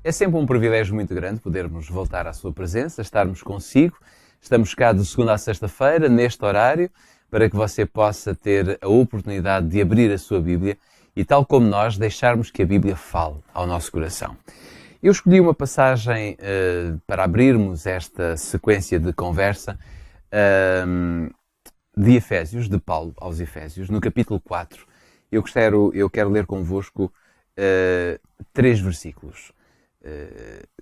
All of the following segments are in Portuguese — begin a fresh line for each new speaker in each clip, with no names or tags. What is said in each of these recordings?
É sempre um privilégio muito grande podermos voltar à sua presença, estarmos consigo. Estamos cá de segunda a sexta-feira, neste horário, para que você possa ter a oportunidade de abrir a sua Bíblia e, tal como nós, deixarmos que a Bíblia fale ao nosso coração. Eu escolhi uma passagem para abrirmos esta sequência de conversa de Efésios, de Paulo aos Efésios, no capítulo 4. Eu quero ler convosco 3 versículos.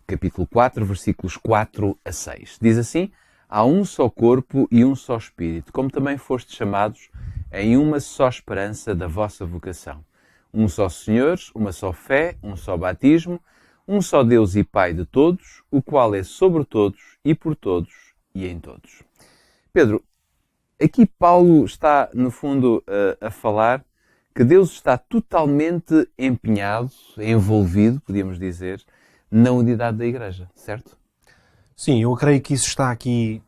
Capítulo 4, versículos 4 a 6. Diz assim: há um só corpo e um só Espírito, como também fostes chamados em uma só esperança da vossa vocação. Um só Senhor, uma só fé, um só batismo, um só Deus e Pai de todos, o qual é sobre todos e por todos e em todos. Pedro, aqui Paulo está, no fundo, a falar que Deus está totalmente empenhado, envolvido, podíamos dizer, na unidade da Igreja, certo?
Sim, eu creio que isso está aqui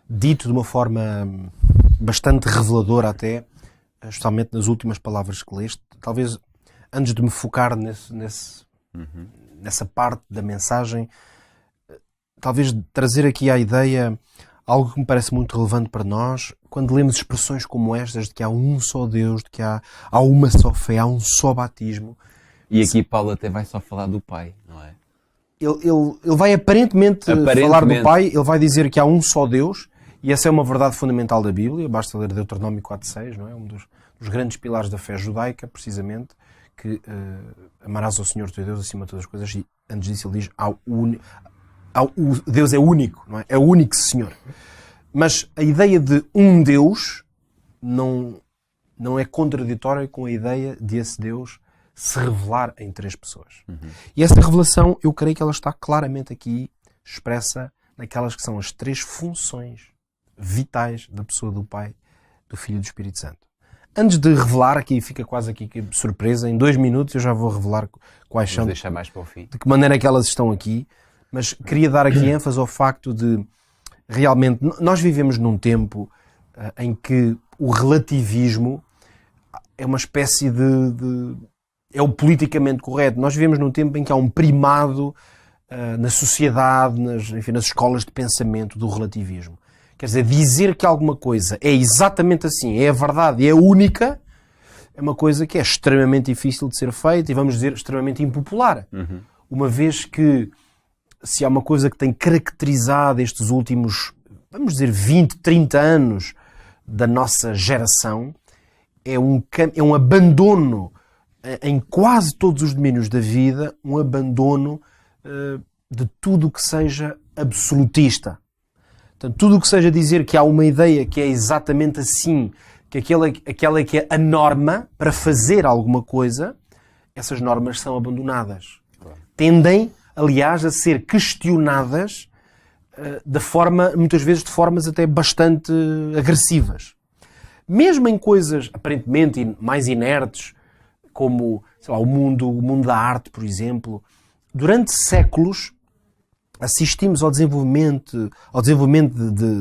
dito de uma forma bastante reveladora até, justamente nas últimas palavras que leste. Talvez, antes de me focar nessa parte da mensagem, talvez trazer aqui à ideia algo que me parece muito relevante para nós, quando lemos expressões como estas, de que há um só Deus, de que há uma só fé, há um só batismo.
E aqui Paulo até vai só falar do Pai, não é?
Ele vai aparentemente falar do Pai, ele vai dizer que há um só Deus, e essa é uma verdade fundamental da Bíblia, basta ler Deuteronômio 4.6, não é? Um dos grandes pilares da fé judaica, precisamente, que amarás ao Senhor teu Deus acima de todas as coisas, e antes disso ele diz, Deus é único, não é? É o único Senhor. Mas a ideia de um Deus não é contraditória com a ideia de esse Deus se revelar em 3 pessoas. E essa revelação, eu creio que ela está claramente aqui expressa naquelas que são as 3 funções vitais da pessoa do Pai, do Filho e do Espírito Santo. Antes de revelar, aqui fica quase aqui surpresa, em 2 minutos eu já vou revelar quais são,
deixar mais para o fim,
de que maneira é que elas estão aqui, mas queria dar aqui ênfase ao facto de, realmente, nós vivemos num tempo em que o relativismo é uma espécie é o politicamente correto. Nós vivemos num tempo em que há um primado na sociedade, nas escolas de pensamento do relativismo. Quer dizer que alguma coisa é exatamente assim, é a verdade, é única, é uma coisa que é extremamente difícil de ser feita e, vamos dizer, extremamente impopular. Uma vez que, se há uma coisa que tem caracterizado estes últimos, vamos dizer, 20, 30 anos da nossa geração, é um abandono em quase todos os domínios da vida, um abandono de tudo o que seja absolutista. Portanto, tudo o que seja dizer que há uma ideia que é exatamente assim, que aquela é que é a norma para fazer alguma coisa, essas normas são abandonadas. Tendem, aliás, a ser questionadas muitas vezes de formas até bastante agressivas. Mesmo em coisas aparentemente mais inertes, como, sei lá, o mundo da arte, por exemplo, durante séculos assistimos ao desenvolvimento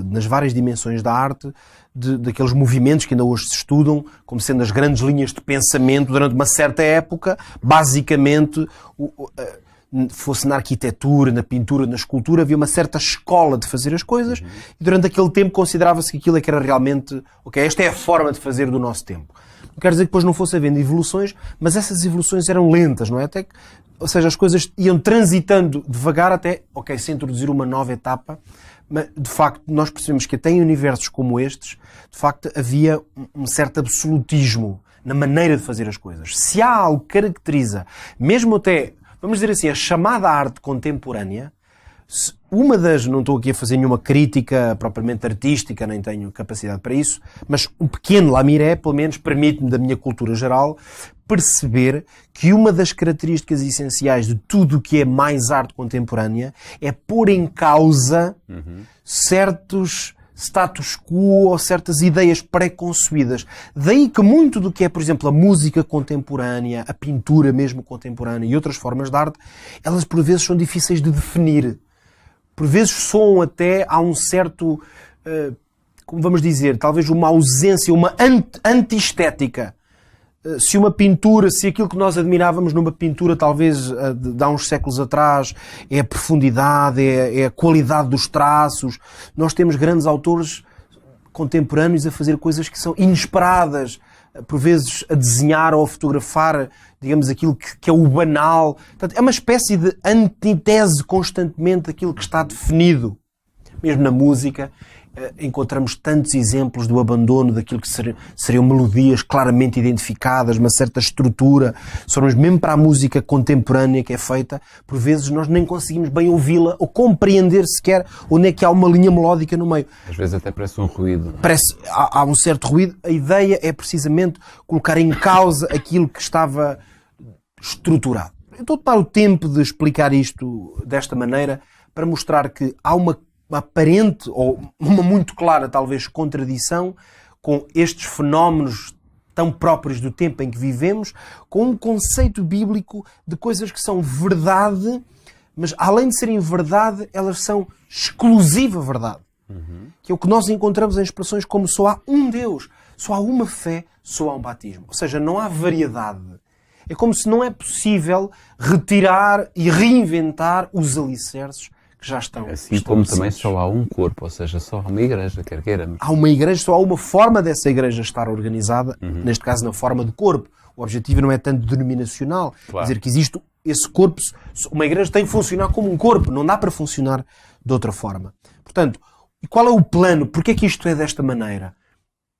nas várias dimensões da arte, daqueles movimentos que ainda hoje se estudam como sendo as grandes linhas de pensamento durante uma certa época, basicamente, fosse na arquitetura, na pintura, na escultura, havia uma certa escola de fazer as coisas e durante aquele tempo considerava-se que aquilo é que era realmente, esta é a forma de fazer do nosso tempo. Não quer dizer que depois não fosse havendo evoluções, mas essas evoluções eram lentas, não é? Ou seja, as coisas iam transitando devagar até, se introduzir uma nova etapa, mas de facto nós percebemos que até em universos como estes, de facto havia um certo absolutismo na maneira de fazer as coisas. Se há algo que caracteriza, mesmo até, vamos dizer assim, a chamada arte contemporânea, não estou aqui a fazer nenhuma crítica propriamente artística, nem tenho capacidade para isso, mas um pequeno lamiré, pelo menos, permite-me, da minha cultura geral, perceber que uma das características essenciais de tudo o que é mais arte contemporânea é pôr em causa certos status quo ou certas ideias pré-concebidas. Daí que muito do que é, por exemplo, a música contemporânea, a pintura mesmo contemporânea e outras formas de arte, elas por vezes são difíceis de definir. Por vezes soam até a um certo, como vamos dizer, talvez uma ausência, uma anti-estética. se uma pintura, se aquilo que nós admirávamos numa pintura talvez de há uns séculos atrás é a profundidade, é a qualidade dos traços. Nós temos grandes autores contemporâneos a fazer coisas que são inesperadas, por vezes a desenhar ou a fotografar, digamos, aquilo que é o banal. Portanto, é uma espécie de antítese constantemente daquilo que está definido. Mesmo na música, encontramos tantos exemplos do abandono daquilo que seriam melodias claramente identificadas, uma certa estrutura. Somos mesmo para a música contemporânea que é feita, por vezes nós nem conseguimos bem ouvi-la ou compreender sequer onde é que há uma linha melódica no meio.
Às vezes até parece um ruído.
Há um certo ruído. A ideia é precisamente colocar em causa aquilo que estava estruturado. Eu estou a tomar o tempo de explicar isto desta maneira para mostrar que há uma aparente, ou uma muito clara, talvez, contradição com estes fenómenos tão próprios do tempo em que vivemos, com um conceito bíblico de coisas que são verdade, mas além de serem verdade, elas são exclusiva verdade. Que é o que nós encontramos em expressões como só há um Deus, só há uma fé, só há um batismo. Ou seja, não há variedade. É como se não é possível retirar e reinventar os alicerces que já estão
assim como também só há um corpo, ou seja, só há uma igreja, quer queiramos.
Há uma igreja, só há uma forma dessa igreja estar organizada, neste caso na forma de corpo. O objetivo não é tanto denominacional,
Claro.
dizer que existe esse corpo, uma igreja tem que funcionar como um corpo, não dá para funcionar de outra forma. Portanto, e qual é o plano? Porquê é que isto é desta maneira?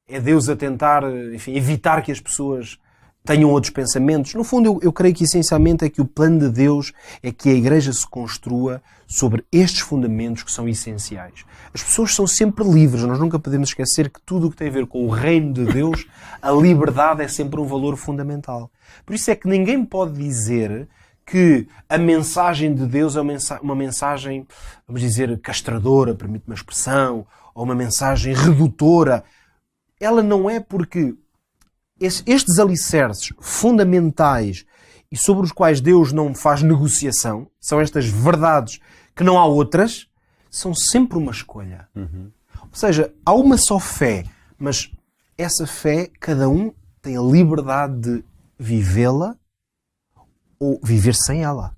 É Deus a tentar, enfim, evitar que as pessoas tenham outros pensamentos? No fundo, eu creio que essencialmente é que o plano de Deus é que a igreja se construa sobre estes fundamentos que são essenciais. As pessoas são sempre livres, nós nunca podemos esquecer que tudo o que tem a ver com o reino de Deus, a liberdade é sempre um valor fundamental. Por isso é que ninguém pode dizer que a mensagem de Deus é uma mensagem, vamos dizer, castradora, permite-me a expressão, ou uma mensagem redutora. Ela não é, porque estes alicerces fundamentais e sobre os quais Deus não faz negociação, são estas verdades que não há outras, são sempre uma escolha. Ou seja, há uma só fé, mas essa fé, cada um tem a liberdade de vivê-la ou viver sem ela.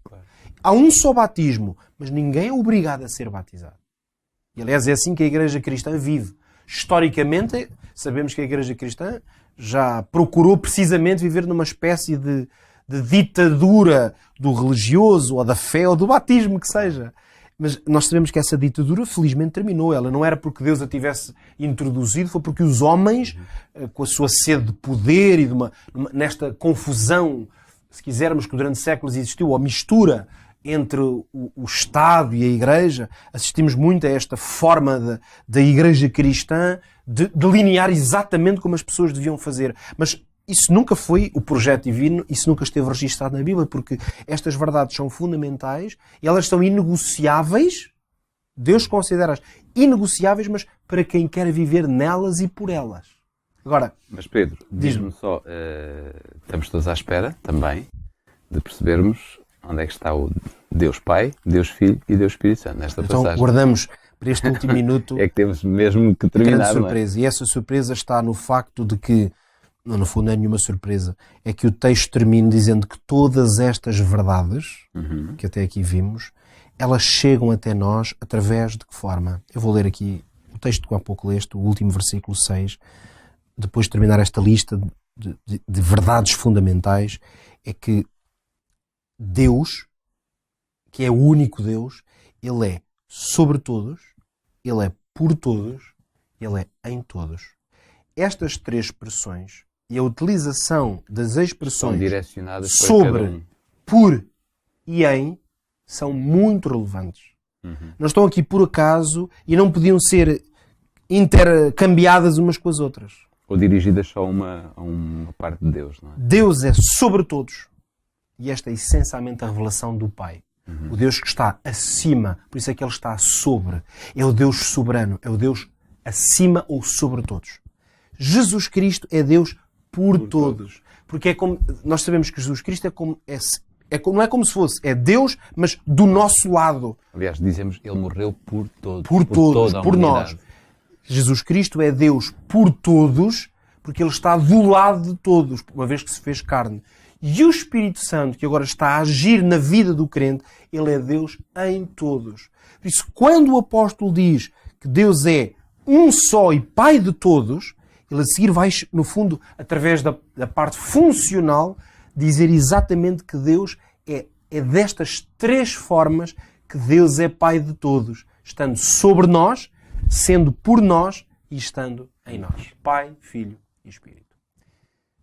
Há um só batismo, mas ninguém é obrigado a ser batizado. E aliás é assim que a Igreja Cristã vive. Historicamente, sabemos que a Igreja Cristã já procurou precisamente viver numa espécie de ditadura do religioso, ou da fé, ou do batismo, que seja. Mas nós sabemos que essa ditadura, felizmente, terminou. Ela não era porque Deus a tivesse introduzido, foi porque os homens, com a sua sede de poder e nesta confusão, se quisermos, que durante séculos existiu, a mistura entre o Estado e a Igreja, assistimos muito a esta forma da Igreja cristã de delinear exatamente como as pessoas deviam fazer. Mas isso nunca foi o projeto divino, isso nunca esteve registado na Bíblia, porque estas verdades são fundamentais e elas são inegociáveis. Deus considera-as inegociáveis, mas para quem quer viver nelas e por elas. Agora,
mas Pedro, diz-me só, estamos todos à espera também de percebermos onde é que está o Deus Pai, Deus Filho e Deus Espírito Santo nesta passagem.
Então guardamos para este último minuto
é que temos mesmo que terminar,
grande
não
surpresa.
é?
E essa surpresa está no facto de que, não, no fundo não é nenhuma surpresa, é que o texto termina dizendo que todas estas verdades, que até aqui vimos, elas chegam até nós através de que forma? Eu vou ler aqui o texto que há pouco leste, o último versículo 6, depois de terminar esta lista de verdades fundamentais, é que Deus, que é o único Deus, Ele é sobre todos, Ele é por todos, Ele é em todos. Estas três expressões e a utilização das expressões
São direcionadas para
sobre,
cada um.
por e em são muito relevantes. Não estão aqui por acaso e não podiam ser intercambiadas umas com as outras.
Ou dirigidas só a uma parte de Deus, não é?
Deus é sobre todos. E esta é essencialmente a revelação do Pai. O Deus que está acima, por isso é que Ele está sobre. É o Deus soberano, é o Deus acima ou sobre todos. Jesus Cristo é Deus por todos. Porque é como, nós sabemos que Jesus Cristo não é como se fosse, é Deus, mas do nosso lado.
Aliás, dizemos, Ele morreu por todos.
Por todos,
toda a
por
humanidade.
nós. Jesus Cristo é Deus por todos, porque Ele está do lado de todos, uma vez que se fez carne. E o Espírito Santo, que agora está a agir na vida do crente, Ele é Deus em todos. Por isso, quando o apóstolo diz que Deus é um só e Pai de todos, ele a seguir vai, no fundo, através da parte funcional, dizer exatamente que Deus é destas três formas que Deus é Pai de todos, estando sobre nós, sendo por nós e estando em nós. Pai, Filho e Espírito.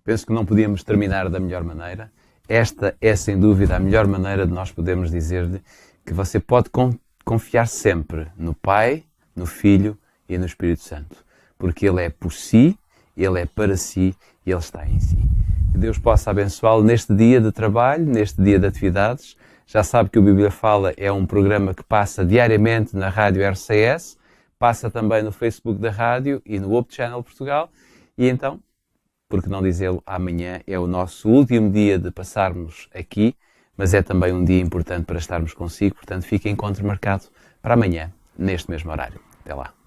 Penso que não podíamos terminar da melhor maneira. Esta é, sem dúvida, a melhor maneira de nós podermos dizer-lhe que você pode confiar sempre no Pai, no Filho e no Espírito Santo. Porque Ele é por si, Ele é para si e Ele está em si. Que Deus possa abençoá-lo neste dia de trabalho, neste dia de atividades. Já sabe que o Bíblia Fala é um programa que passa diariamente na Rádio RCS, passa também no Facebook da Rádio e no Hope Channel Portugal. E então, por que não dizê-lo, amanhã é o nosso último dia de passarmos aqui, mas é também um dia importante para estarmos consigo, portanto fica encontro marcado para amanhã, neste mesmo horário. Até lá.